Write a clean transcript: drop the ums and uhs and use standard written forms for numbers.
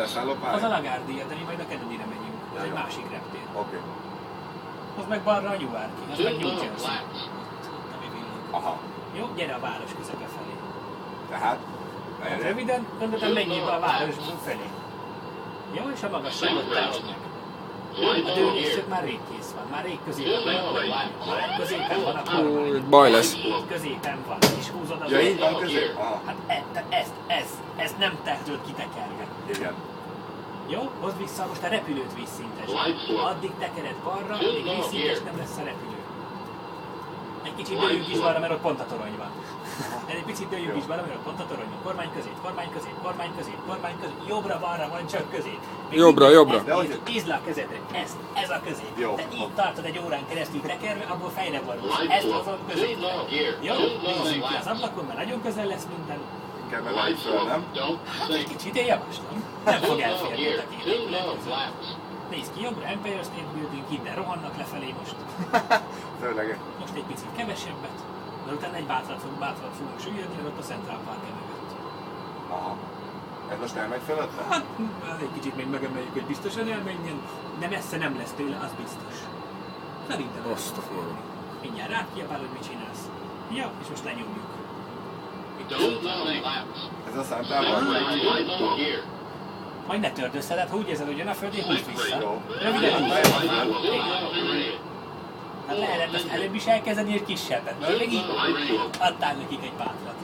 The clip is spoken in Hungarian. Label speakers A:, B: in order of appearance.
A: leszállópálya?
B: Az a LaGuardia, de mi majd a Kennedy-re megyünk. Ez egy másik reptér.
A: Oké.
B: Az meg balra a Newark, az meg New Jersey.
A: Aha.
B: Jó, gyere a város közepe felé.
A: Tehát?
B: Röviden, gondoltam menjél be a város felé. Jó, és a magasságot tartsd meg. A dőlésük már rég kész van, már rég középen van. Már középen van a kormány.
C: Baj lesz.
B: Középen van, és húzod az
A: Ja, így van közép? Aha.
B: Hát ezt nem te tudod kitekerni.
A: Igen.
B: Jó? Hozd vissza, most a repülőt vízszintesd. Addig tekered balra, addig vízszintes nem lesz a repülő. Egy kicsit dőljünk is balra, mert ott pont a torony van. Egy picit dőljünk is balra, mert ott pont a torony van. Kormány közép, kormány közép, kormány közép, kormány közép. Jobbra-balra van csak közép.
C: Jobbra.
B: Ízd le a kezedre. Ez a közép.
A: Jó.
B: Te így tartod egy órán keresztül tekerve, abból fejre borulsz. Ezt hozod középre. Jó? Nézzük ki az ablakon, mert nagyon közel lesz minden.
A: Inkább megállj föl, nem?
B: Hát egy kicsit én javaslom. Nem fog elférni a két épület között. Nézd ki jobbra, Empire State Building, innen rohannak lefelé most.
A: Főleg.
B: Most egy picit kevesebbet, mert utána egy bátrat fogunk süllyedni, mert ott a Central Park mögött.
A: Aha. Ez most elmegy fölötte?
B: Hát, egy kicsit még megemeljük, hogy biztosan elmenjen, de messze nem lesz tőle, az biztos. Szerintem
C: Azt a félre.
B: mindjárt rád kiabál, hogy mit csinálsz. Ja, és most lenyomjuk.
A: Ez a Central
B: Majd ne törd össze, hát ha úgy érzed, hogy jön a földé, húzd vissza.
A: Jó.
B: Röviden húzd. Hát lehetett azt előbb is elkezdeni egy kisebbet, mert még így adtál nekik egy bátrat.